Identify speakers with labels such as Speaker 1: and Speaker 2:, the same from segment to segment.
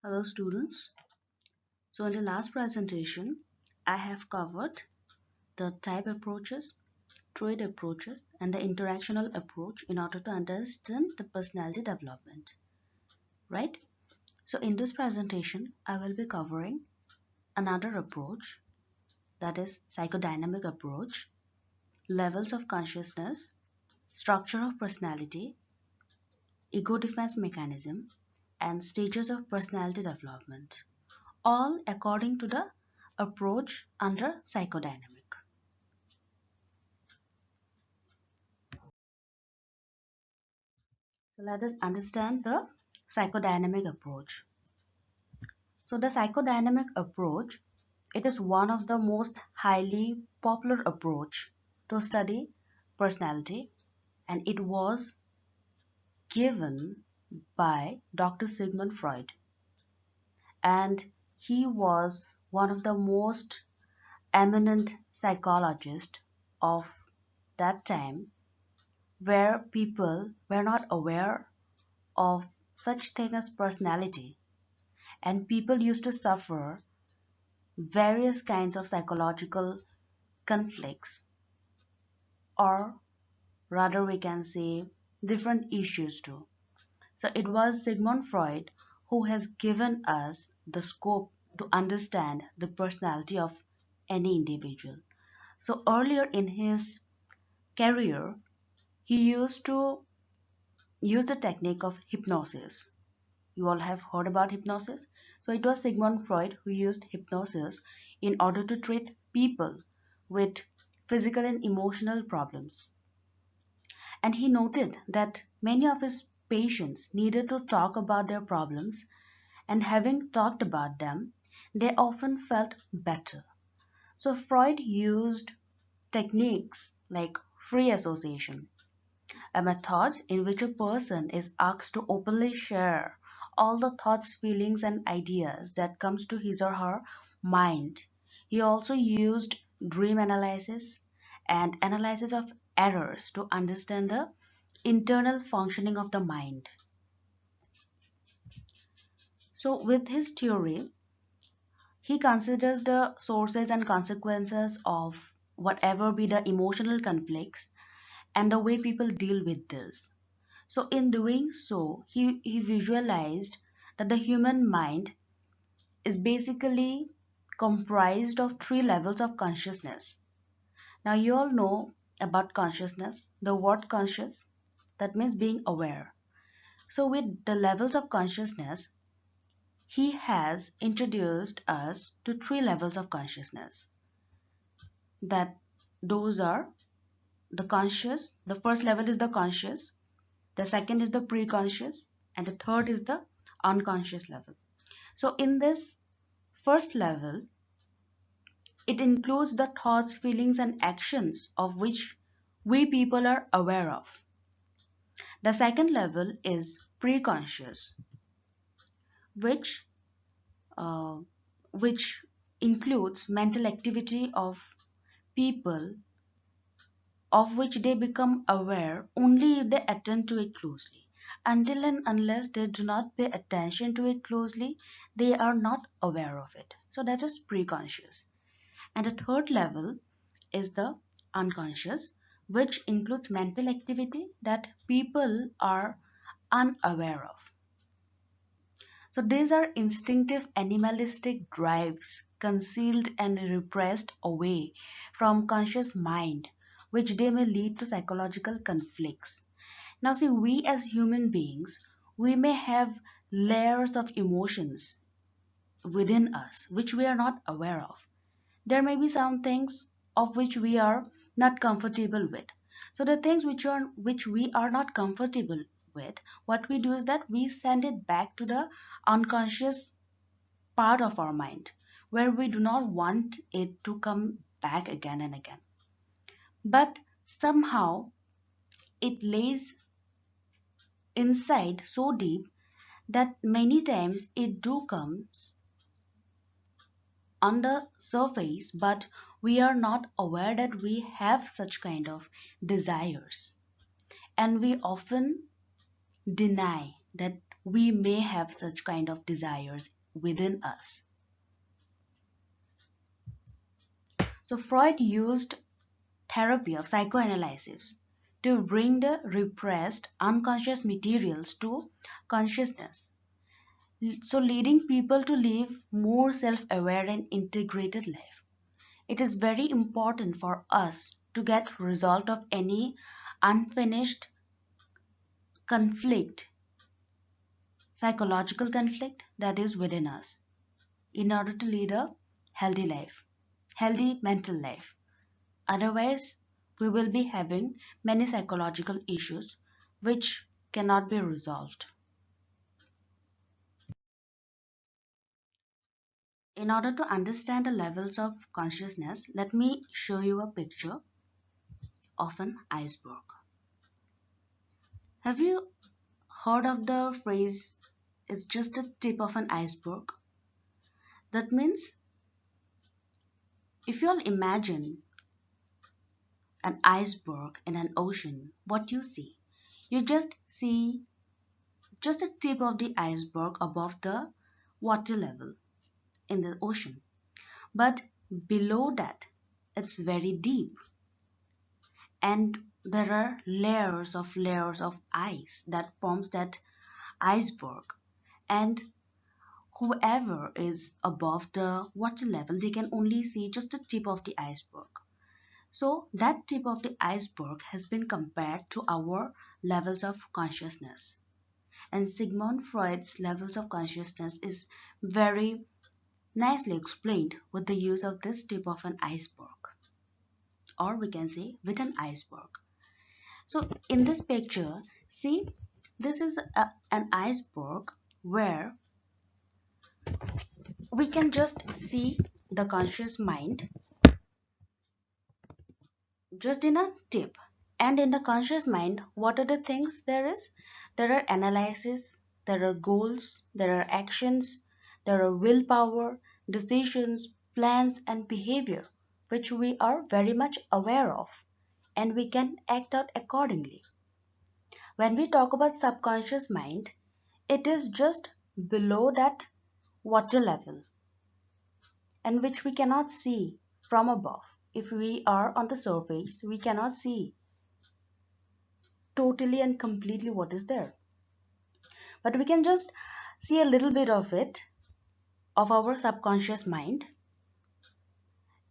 Speaker 1: Hello students. So in the last presentation, I have covered the type approaches, trait approaches, and the interactional approach in order to understand the personality development, right? So in this presentation, I will be covering another approach, that is psychodynamic approach, levels of consciousness, structure of personality, ego defense mechanism, and stages of personality development, all according to the approach under psychodynamic. So let us understand the psychodynamic approach. So the psychodynamic approach, it is one of the most highly popular approach to study personality, and it was given by Dr. Sigmund Freud, and he was one of the most eminent psychologists of that time, where people were not aware of such thing as personality, and people used to suffer various kinds of psychological conflicts, or rather we can say different issues too. So it was Sigmund Freud who has given us the scope to understand the personality of any individual. So earlier in his career, he used to use the technique of hypnosis. You all have heard about hypnosis. So it was Sigmund Freud who used hypnosis in order to treat people with physical and emotional problems. And he noted that many of his patients needed to talk about their problems, and having talked about them, they often felt better. So Freud used techniques like free association, a method in which a person is asked to openly share all the thoughts, feelings, and ideas that comes to his or her mind. He also used dream analysis and analysis of errors to understand the internal functioning of the mind. So with his theory, he considers the sources and consequences of whatever be the emotional conflicts and the way people deal with this. So in doing so, he visualized that the human mind is basically comprised of three levels of consciousness. Now you all know about consciousness, the word conscious, that means being aware. So with the levels of consciousness, he has introduced us to three levels of consciousness. That those are the conscious, the first level is the conscious, the second is the preconscious, and the third is the unconscious level. So in this first level, it includes the thoughts, feelings, and actions of which we people are aware of. The second level is preconscious, which uh, which includes mental activity of people of which they become aware only if they attend to it closely. Until and unless they do not pay attention to it closely, they are not aware of it. So that is preconscious. And the third level is the unconscious, which includes mental activity that people are unaware of. So these are instinctive animalistic drives concealed and repressed away from conscious mind, which they may lead to psychological conflicts. Now see, we as human beings, we may have layers of emotions within us which we are not aware of. There may be some things of which we are not comfortable with. So the things which we are not comfortable with, what we do is that we send it back to the unconscious part of our mind, where we do not want it to come back again and again. But somehow it lays inside so deep that many times it do comes on the surface, but we are not aware that we have such kind of desires, and we often deny that we may have such kind of desires within us. So Freud used therapy of psychoanalysis to bring the repressed unconscious materials to consciousness, so leading people to live more self-aware and integrated life. It is very important for us to get result of any unfinished conflict, psychological conflict that is within us, in order to lead a healthy life, healthy mental life. Otherwise, we will be having many psychological issues which cannot be resolved. In order to understand the levels of consciousness, let me show you a picture of an iceberg. Have you heard of the phrase, it's just a tip of an iceberg? That means if you'll imagine an iceberg in an ocean, what you see? You just see just a tip of the iceberg above the water level in the ocean. But below that, it's very deep. And there are layers of ice that forms that iceberg. And whoever is above the water level, they can only see just the tip of the iceberg. So that tip of the iceberg has been compared to our levels of consciousness. And Sigmund Freud's levels of consciousness is very nicely explained with the use of this tip of an iceberg, or we can say with an iceberg. So in this picture, see, this is an iceberg where we can just see the conscious mind just in a tip. And in the conscious mind, what are the things there is? There are analysis, there are goals, there are actions, there are willpower, decisions, plans, and behavior, which we are very much aware of, and we can act out accordingly. When we talk about subconscious mind, it is just below that water level, and which we cannot see from above. If we are on the surface, we cannot see totally and completely what is there. But we can just see a little bit of it, of our subconscious mind.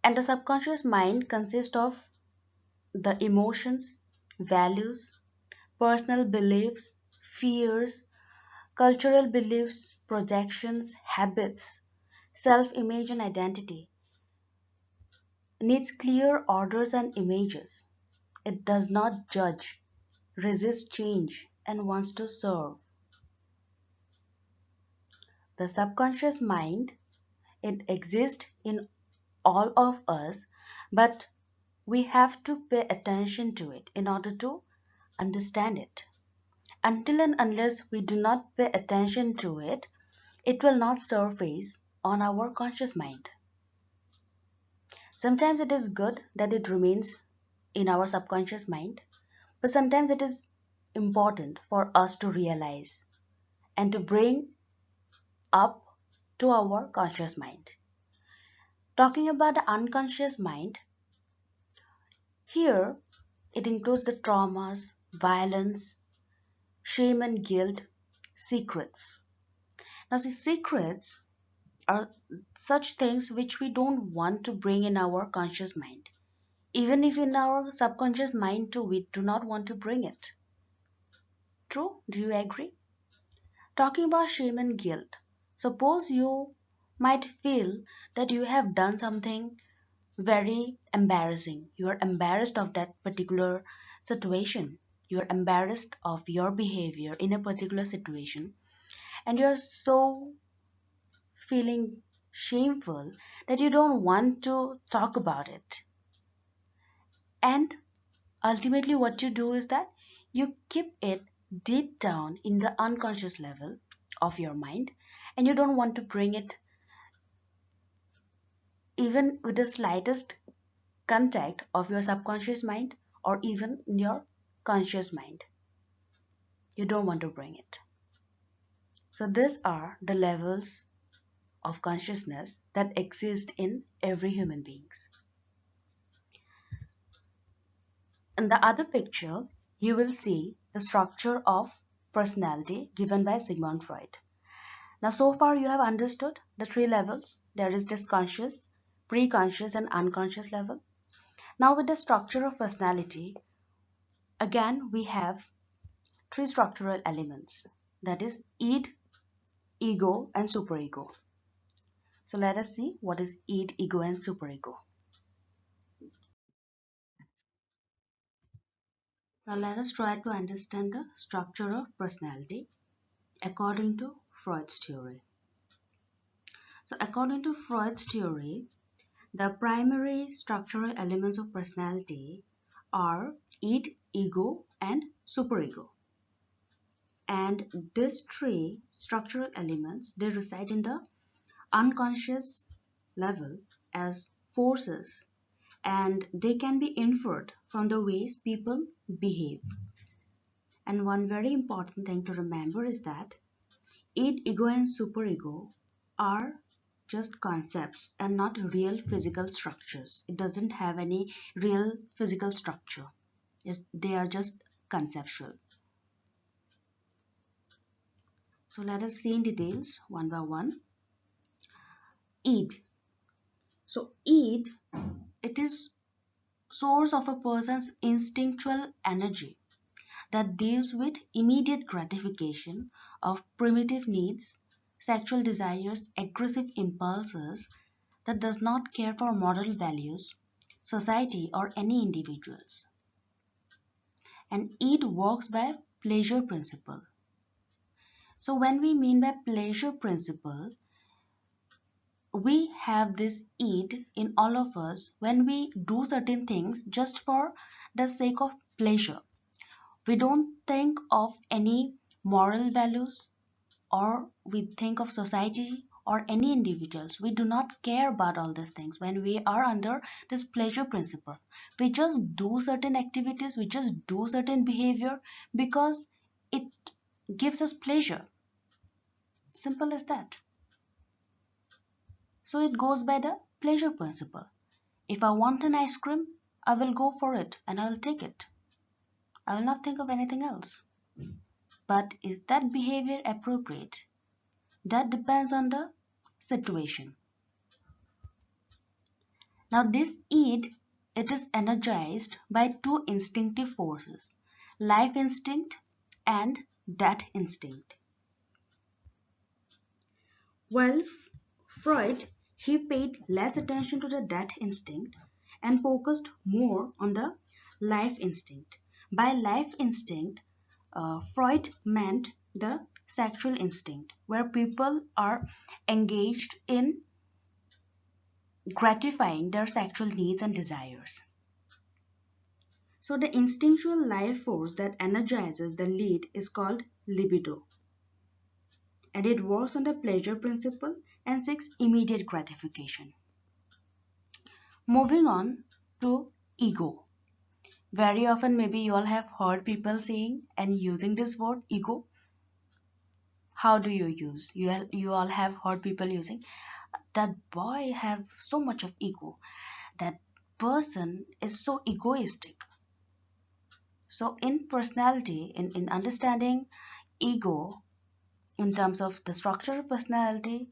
Speaker 1: And the subconscious mind consists of the emotions, values, personal beliefs, fears, cultural beliefs, projections, habits, self-image and identity. Needs clear orders and images. It does not judge, resist change, and wants to serve. The subconscious mind, it exists in all of us, but we have to pay attention to it in order to understand it. Until and unless we do not pay attention to it, it will not surface on our conscious mind. Sometimes it is good that it remains in our subconscious mind, but sometimes it is important for us to realize and to bring up to our conscious mind. Talking about the unconscious mind, here it includes the traumas, violence, shame and guilt, secrets. Now, see, secrets are such things which we don't want to bring in our conscious mind. Even if in our subconscious mind too, we do not want to bring it. True? Do you agree? Talking about shame and guilt, suppose you might feel that you have done something very embarrassing. You are embarrassed of that particular situation. You are embarrassed of your behavior in a particular situation, and you are so feeling shameful that you don't want to talk about it. And ultimately, what you do is that you keep it deep down in the unconscious level of your mind, and you don't want to bring it even with the slightest contact of your subconscious mind or even in your conscious mind. You don't want to bring it. So these are the levels of consciousness that exist in every human beings. In the other picture, you will see the structure of personality given by Sigmund Freud. Now, so far you have understood the three levels. There is this conscious, pre-conscious and unconscious level. Now with the structure of personality, again we have three structural elements. That is id, ego and superego. So let us see what is id, ego and superego. Now let us try to understand the structure of personality according to Freud's theory. So according to Freud's theory, the primary structural elements of personality are id, ego, and superego. And these three structural elements, they reside in the unconscious level as forces, and they can be inferred from the ways people behave. And one very important thing to remember is that id, ego, and superego are just concepts and not real physical structures. It doesn't have any real physical structure. They are just conceptual. So let us see in details one by one. Id. So id, it is source of a person's instinctual energy that deals with immediate gratification of primitive needs, sexual desires, aggressive impulses, that does not care for moral values, society, or any individuals. And it works by pleasure principle. So when we mean by pleasure principle, we have this id in all of us when we do certain things just for the sake of pleasure. We don't think of any moral values, or we think of society or any individuals. We do not care about all these things when we are under this pleasure principle. We just do certain activities, we just do certain behavior because it gives us pleasure. Simple as that. So it goes by the pleasure principle. If I want an ice cream, I will go for it and I will take it. I will not think of anything else. But is that behavior appropriate? That depends on the situation. Now this id, it is energized by two instinctive forces, life instinct and death instinct. Well, Freud, he paid less attention to the death instinct and focused more on the life instinct. By life instinct, Freud meant the sexual instinct, where people are engaged in gratifying their sexual needs and desires. So the instinctual life force that energizes the lead is called libido, and it works on the pleasure principle and seeks immediate gratification. Moving on to ego. Very often maybe you all have heard people saying and using this word ego. How do you use? You all have heard people using that boy have so much of ego. That person is so egoistic. So in personality, in understanding ego in terms of the structure of personality,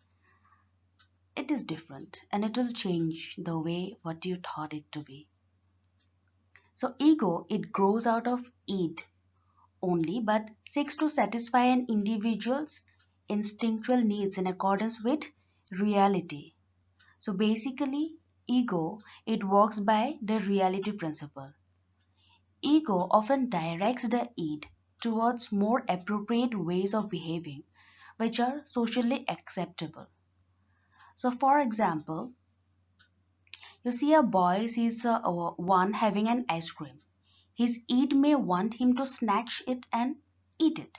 Speaker 1: it is different and it will change the way what you thought it to be. So ego, it grows out of id only, but seeks to satisfy an individual's instinctual needs in accordance with reality. So basically, ego, it works by the reality principle. Ego often directs the id towards more appropriate ways of behaving, which are socially acceptable. So, for example, you see a boy sees one having an ice cream. His id may want him to snatch it and eat it.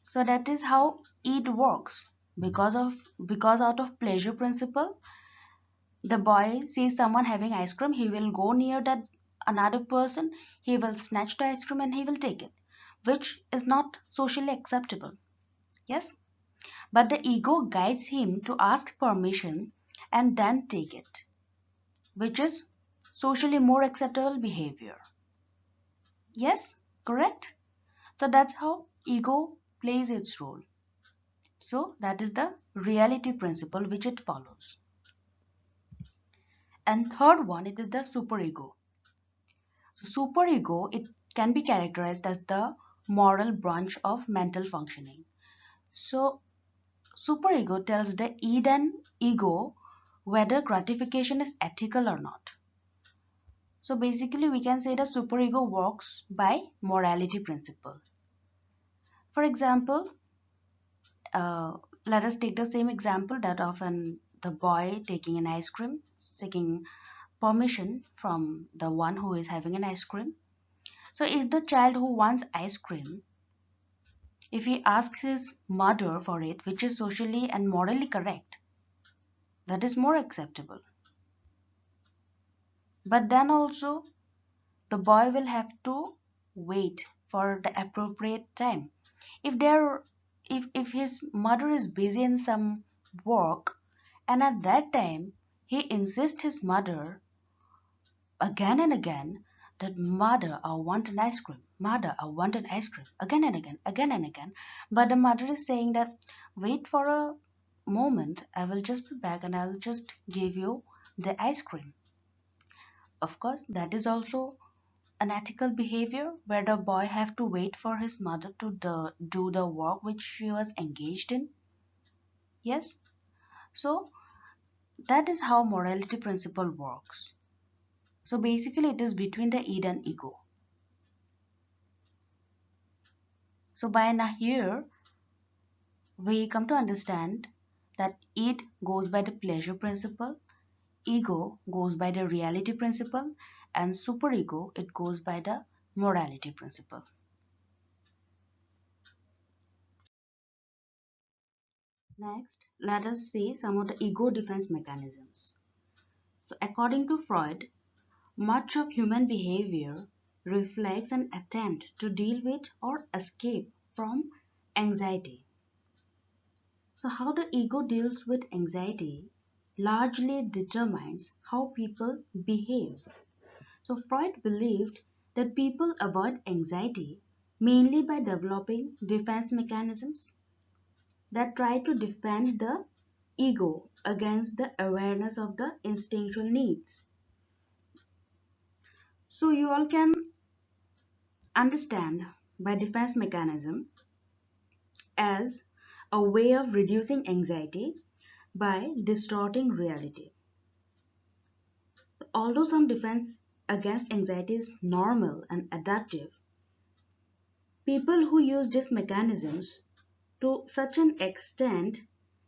Speaker 1: So that is how id works. Because out of pleasure principle, the boy sees someone having ice cream, he will go near that another person, he will snatch the ice cream and he will take it, which is not socially acceptable. Yes? but the ego guides him to ask permission and then take it, which is socially more acceptable behavior. Yes, correct? So that's how ego plays its role. So that is the reality principle which it follows. And third one, it is the superego. So superego, it can be characterized as the moral branch of mental functioning. So superego tells the id and ego whether gratification is ethical or not. So basically we can say that superego works by morality principle. For example, uh, let us take the same example that of the boy taking an ice cream, seeking permission from the one who is having an ice cream. So if the child who wants ice cream, if he asks his mother for it, which is socially and morally correct, that is more acceptable. But then also the boy will have to wait for the appropriate time. If there if his mother is busy in some work, and at that time he insists his mother again and again that mother, I want an ice cream, mother, I want an ice cream, again and again, again and again. But the mother is saying that wait for a moment, I will just be back and I'll just give you the ice cream. Of course, that is also an ethical behavior where the boy have to wait for his mother to do the work which she was engaged in. Yes, so that is how morality principle works. So basically it is between the id and ego. So by now here we come to understand that id goes by the pleasure principle, ego goes by the reality principle, and superego it goes by the morality principle. Next, let us see some of the ego defense mechanisms. So according to Freud, much of human behavior reflects an attempt to deal with or escape from anxiety. So how the ego deals with anxiety largely determines how people behave. So Freud believed that people avoid anxiety mainly by developing defense mechanisms that try to defend the ego against the awareness of the instinctual needs. So you all can understand by defense mechanism as a way of reducing anxiety by distorting reality. Although some defense against anxiety is normal and adaptive, people who use these mechanisms to such an extent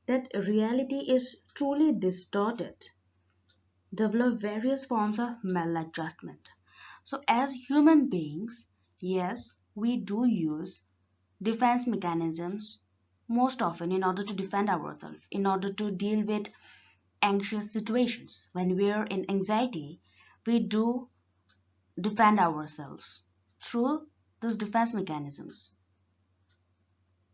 Speaker 1: that reality is truly distorted develop various forms of maladjustment. So, as human beings, yes, we do use defense mechanisms most often in order to defend ourselves, in order to deal with anxious situations. When we're in anxiety, we do defend ourselves through those defense mechanisms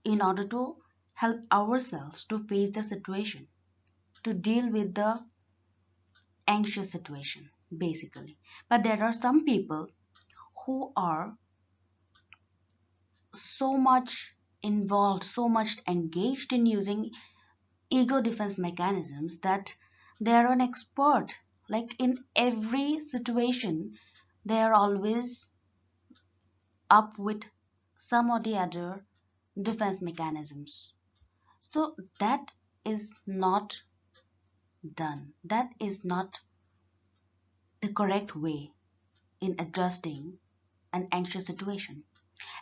Speaker 1: in order to help ourselves to face the situation, to deal with the anxious situation, basically. But there are some people who are so much involved, so much engaged in using ego defense mechanisms that they are an expert. Like in every situation, they are always up with some or the other defense mechanisms. So that is not done. That is not the correct way in adjusting an anxious situation.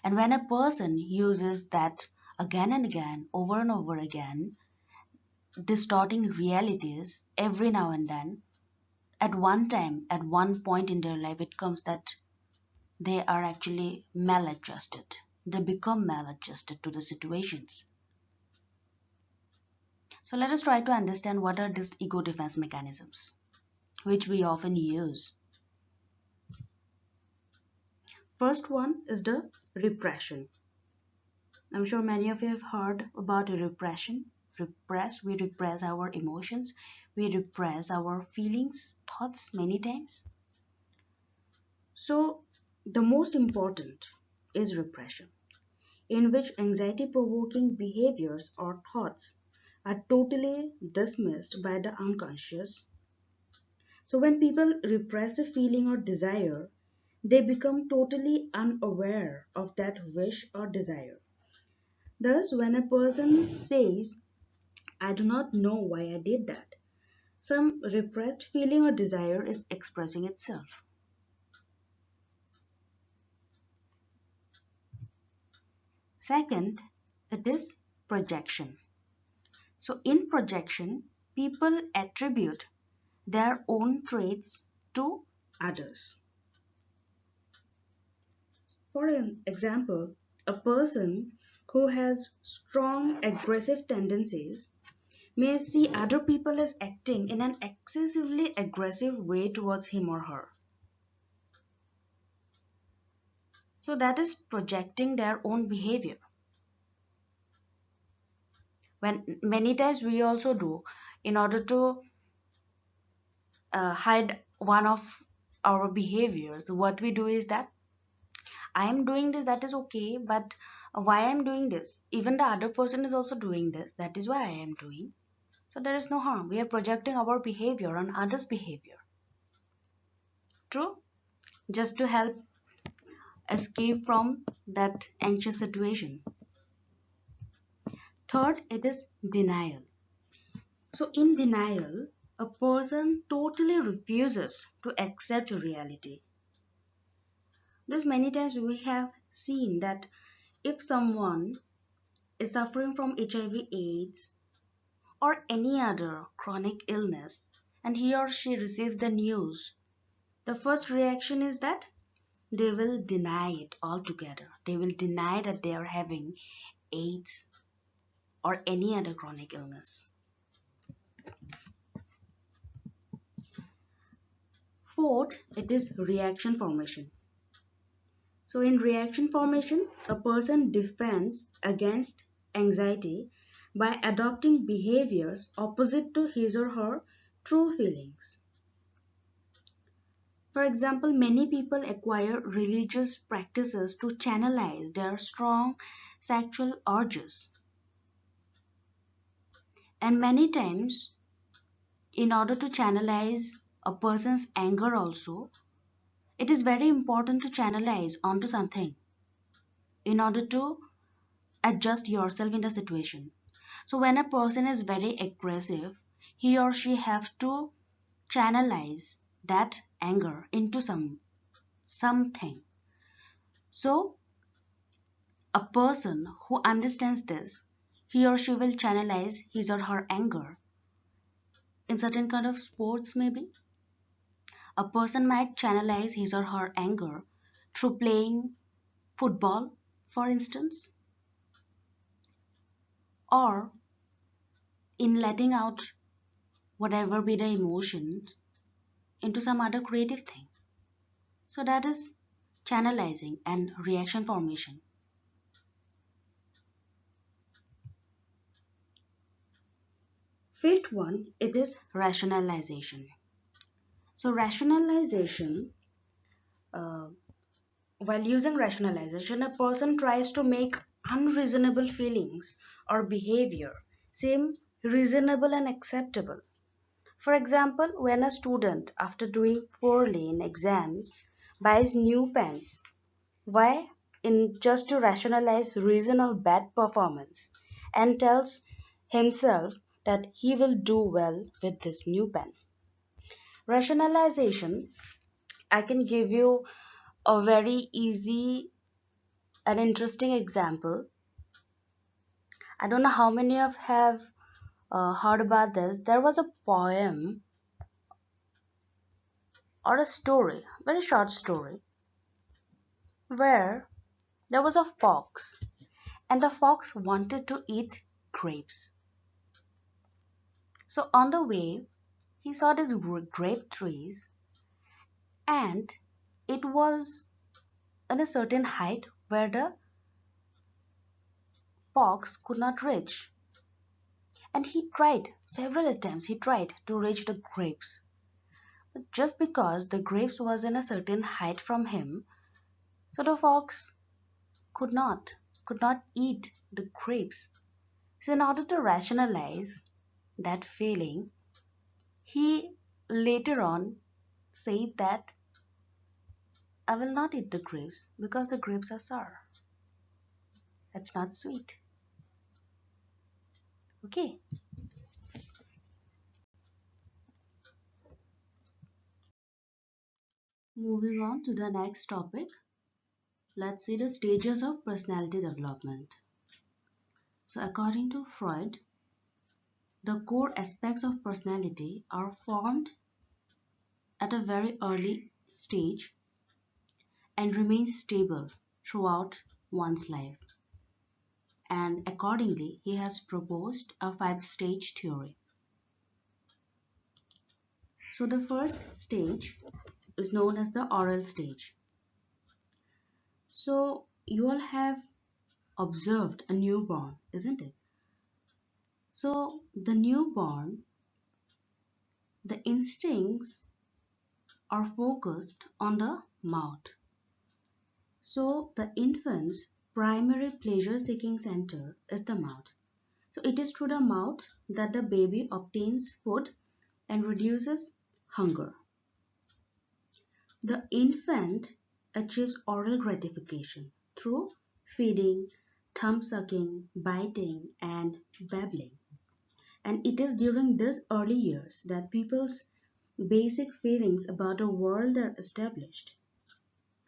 Speaker 1: And when a person uses that again and again, over and over again, distorting realities every now and then, at one time, at one point in their life, it comes that they are actually maladjusted. They become maladjusted to the situations. So let us try to understand what are these ego defense mechanisms, which we often use. First one is the repression. I'm sure many of you have heard about repression. repress. We repress our emotions. We repress our feelings, thoughts many times. So, the most important is repression, in which anxiety provoking behaviors or thoughts are totally dismissed by the unconscious. So, when people repress a feeling or desire, they become totally unaware of that wish or desire. Thus, when a person says, I do not know why I did that, some repressed feeling or desire is expressing itself. Second, it is projection. So, in projection, people attribute their own traits to others. For an example, a person who has strong aggressive tendencies may see other people as acting in an excessively aggressive way towards him or her. So that is projecting their own behavior. When many times we also do, in order to hide one of our behaviors, what we do is that I am doing this, that is okay, but why I am doing this? Even the other person is also doing this, that is why I am doing. So there is no harm. We are projecting our behavior on others' behavior. True? Just to help escape from that anxious situation. Third, it is denial. So in denial, a person totally refuses to accept reality. This many times we have seen that if someone is suffering from HIV/AIDS or any other chronic illness and he or she receives the news, the first reaction is that they will deny it altogether. They will deny that they are having AIDS or any other chronic illness. Fourth, it is reaction formation. So in reaction formation, a person defends against anxiety by adopting behaviors opposite to his or her true feelings. For example, many people acquire religious practices to channelize their strong sexual urges. And many times, in order to channelize a person's anger also, it is very important to channelize onto something in order to adjust yourself in the situation. So when a person is very aggressive, he or she have to channelize that anger into something. So a person who understands this, he or she will channelize his or her anger in certain kind of sports maybe. A person might channelize his or her anger through playing football, for instance, or in letting out whatever be the emotions into some other creative thing. So that is channelizing and reaction formation. Fifth one, it is rationalization. So rationalization, uh, while using rationalization, a person tries to make unreasonable feelings or behavior seem reasonable and acceptable. For example, when a student, after doing poorly in exams, buys new pens, why? In just to rationalize reason of bad performance and tells himself that he will do well with this new pen. Rationalization, I can give you a very easy and interesting example. I don't know how many of have heard about this. There was a poem or a story, very short story, where there was a fox and the fox wanted to eat grapes. So on the way, he saw these grape trees and it was at a certain height where the fox could not reach. And he tried several attempts, he tried to reach the grapes. But just because the grapes was in a certain height from him, so the fox could not could not eat the grapes. So in order to rationalize that feeling, he later on said that I will not eat the grapes because the grapes are sour. It's not sweet. Okay, moving on to the next topic, let's see the stages of personality development. So according to Freud, the core aspects of personality are formed at a very early stage and remain stable throughout one's life. And accordingly, he has proposed a five-stage theory. So the first stage is known as the oral stage. So you all have observed a newborn, isn't it? So the newborn, the instincts are focused on the mouth. So the infant's primary pleasure-seeking center is the mouth. So it is through the mouth that the baby obtains food and reduces hunger. The infant achieves oral gratification through feeding, thumb sucking, biting, and babbling. And it is during these early years that people's basic feelings about the world are established.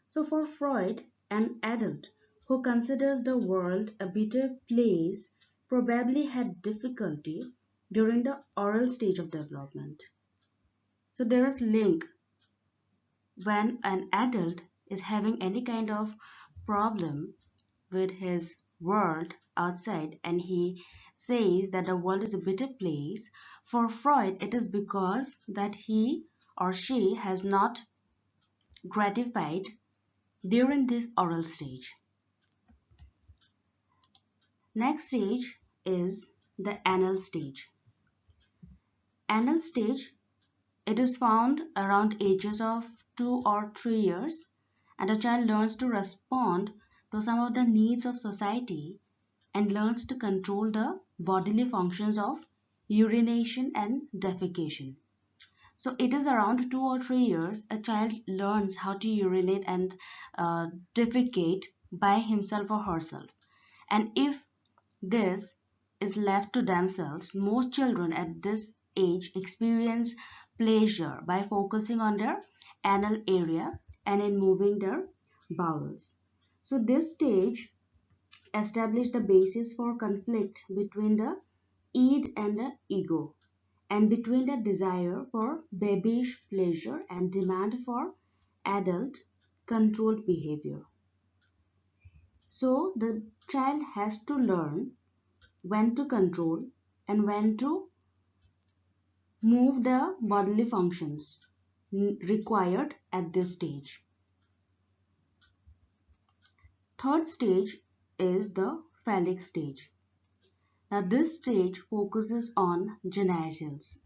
Speaker 1: So, for Freud, an adult who considers the world a bitter place probably had difficulty during the oral stage of development. So, there is link when an adult is having any kind of problem with his world outside and he says that the world is a bitter place. For Freud, it is because that he or she has not gratified during this oral stage. Next stage is the anal stage. Anal stage, it is found around ages of 2 or 3 years, and a child learns to respond to some of the needs of society and learns to control the bodily functions of urination and defecation. So it is around 2 or 3 years a child learns how to urinate and defecate by himself or herself. And if this is left to themselves, most children at this age experience pleasure by focusing on their anal area and in moving their bowels. So this stage established the basis for conflict between the id and the ego, and between the desire for babyish pleasure and demand for adult controlled behavior. So the child has to learn when to control and when to move the bodily functions required at this stage. Third stage is the phallic stage. Now this stage focuses on genitals,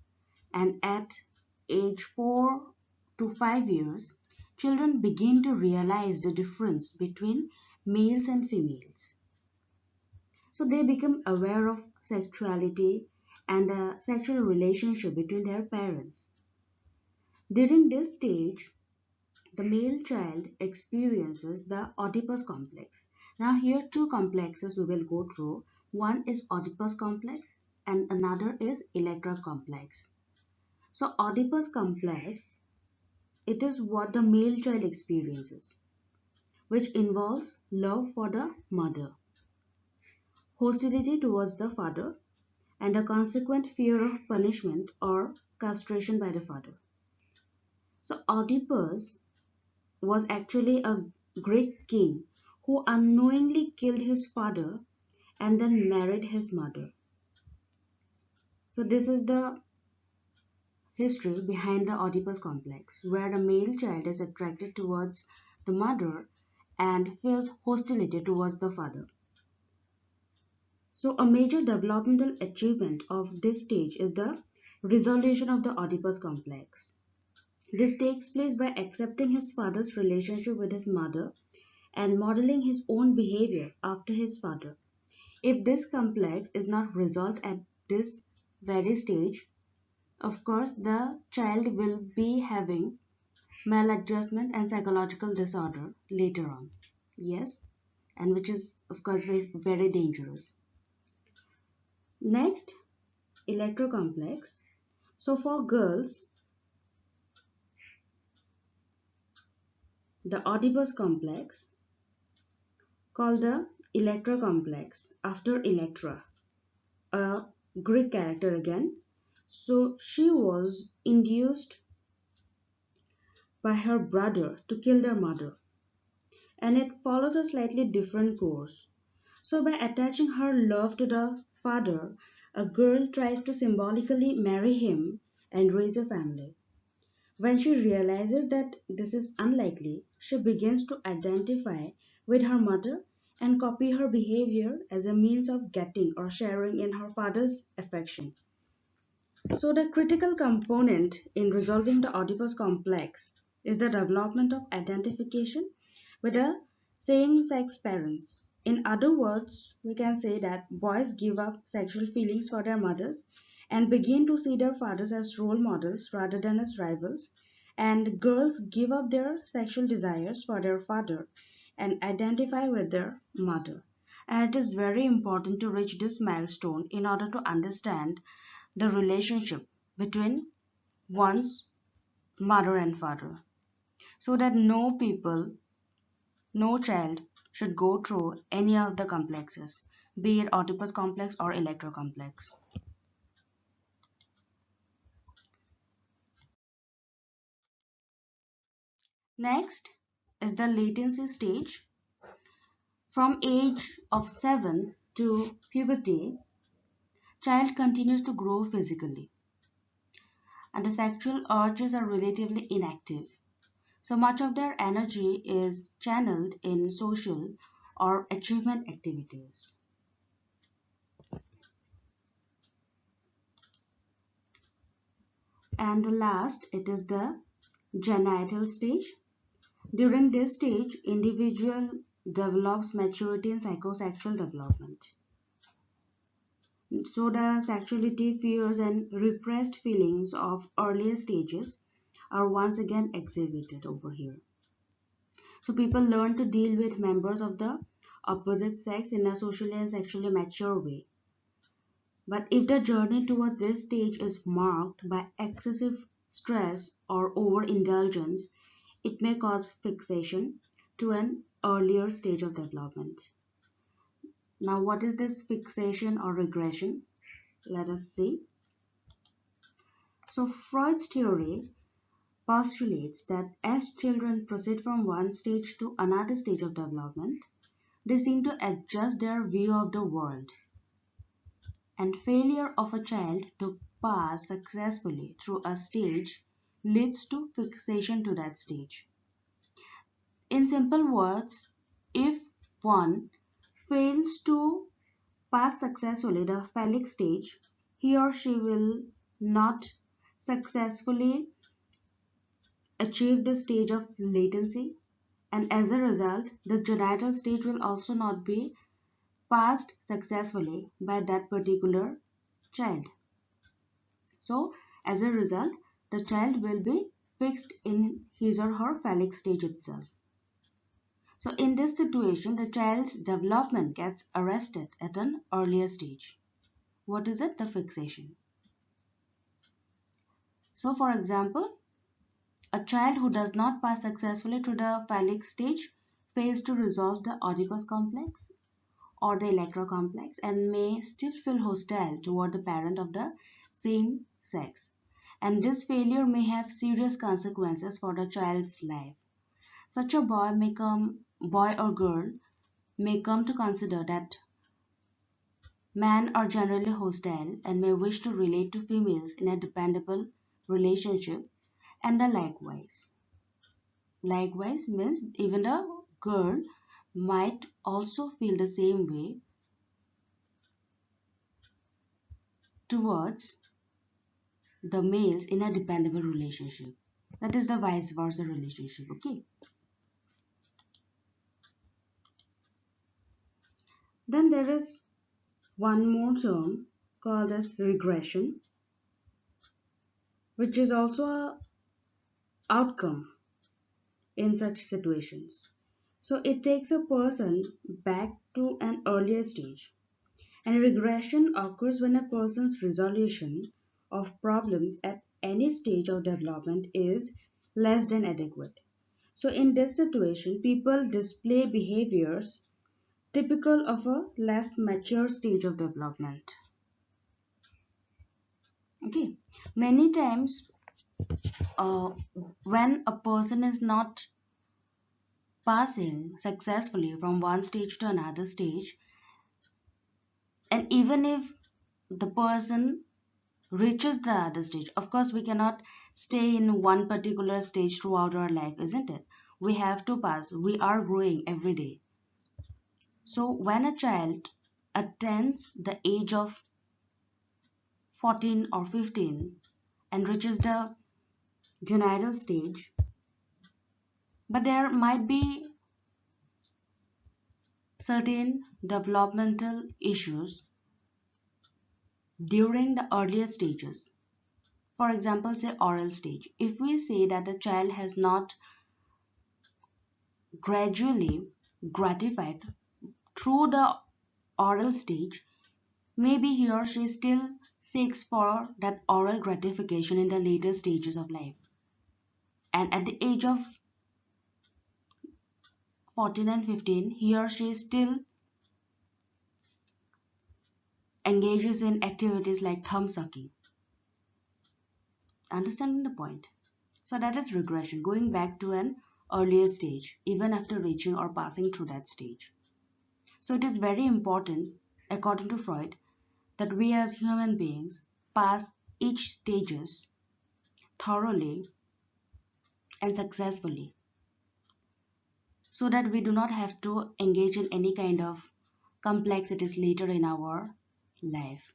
Speaker 1: and at age 4 to 5 years, children begin to realize the difference between males and females. So they become aware of sexuality and the sexual relationship between their parents. During this stage, the male child experiences the Oedipus complex. Now here two complexes we will go through. One is Oedipus complex and another is Electra complex. So Oedipus complex, it is what the male child experiences, which involves love for the mother, hostility towards the father, and a consequent fear of punishment or castration by the father. So Oedipus was actually a Greek king who unknowingly killed his father and then married his mother. So this is the history behind the Oedipus complex, where the male child is attracted towards the mother and feels hostility towards the father. So a major developmental achievement of this stage is the resolution of the Oedipus complex. This takes place by accepting his father's relationship with his mother and modeling his own behavior after his father. If this complex is not resolved at this very stage, of course, the child will be having maladjustment and psychological disorder later on. Yes, and which is, of course, very dangerous. Next, electrocomplex. So, for girls, the Oedipus complex, called the electrocomplex after Electra, a Greek character again. So, she was induced by her brother to kill their mother, and it follows a slightly different course. So, by attaching her love to the father, a girl tries to symbolically marry him and raise a family. When she realizes that this is unlikely, she begins to identify with her mother and copy her behavior as a means of getting or sharing in her father's affection. So, the critical component in resolving the Oedipus complex is the development of identification with the same sex parents. In other words, we can say that boys give up sexual feelings for their mothers and begin to see their fathers as role models rather than as rivals, and girls give up their sexual desires for their father and identify with their mother. And it is very important to reach this milestone in order to understand the relationship between one's mother and father, so that no child should go through any of the complexes, be it Oedipus complex or electrocomplex. Next is the latency stage. From age of 7 to puberty, child continues to grow physically and the sexual urges are relatively inactive. So much of their energy is channeled in social or achievement activities. And the last, it is the genital stage. During this stage, individual develops maturity in psychosexual development. So the sexuality, fears, and repressed feelings of earlier stages are once again exhibited over here. So people learn to deal with members of the opposite sex in a socially and sexually mature way. But if the journey towards this stage is marked by excessive stress or overindulgence, it may cause fixation to an earlier stage of development. Now, what is this fixation or regression? Let us see. So, Freud's theory postulates that as children proceed from one stage to another stage of development, they seem to adjust their view of the world, and failure of a child to pass successfully through a stage leads to fixation to that stage. In simple words, if one fails to pass successfully the phallic stage, he or she will not successfully achieve the stage of latency, and as a result, the genital stage will also not be passed successfully by that particular child. So, as a result, the child will be fixed in his or her phallic stage itself. So, in this situation, the child's development gets arrested at an earlier stage. What is it? The fixation. So, for example, a child who does not pass successfully to the phallic stage fails to resolve the Oedipus complex or the electrocomplex and may still feel hostile toward the parent of the same sex. And this failure may have serious consequences for the child's life. Such a boy or girl may come to consider that men are generally hostile and may wish to relate to females in a dependable relationship, and the likewise. Likewise means even a girl might also feel the same way towards the males in a dependable relationship. That is the vice versa relationship. Okay. Then there is one more term called as regression, which is also a outcome in such situations. So it takes a person back to an earlier stage. And regression occurs when a person's resolution of problems at any stage of development is less than adequate. So in this situation, people display behaviors typical of a less mature stage of development. Okay, many times uh, when a person is not passing successfully from one stage to another stage, and even if the person reaches the other stage, of course we cannot stay in one particular stage throughout our life, isn't it? We have to pass. We are growing every day. So when a child attains the age of 14 or 15 and reaches the genital stage, but there might be certain developmental issues during the earlier stages. For example, say oral stage. If we say that a child has not gradually gratified through the oral stage, maybe he or she still seeks for that oral gratification in the later stages of life. And at the age of 14 and 15, he or she still engages in activities like thumb sucking. Understanding the point? So that is regression, going back to an earlier stage, even after reaching or passing through that stage. So it is very important, according to Freud, that we as human beings pass each stages thoroughly and successfully, so that we do not have to engage in any kind of complexities later in our life.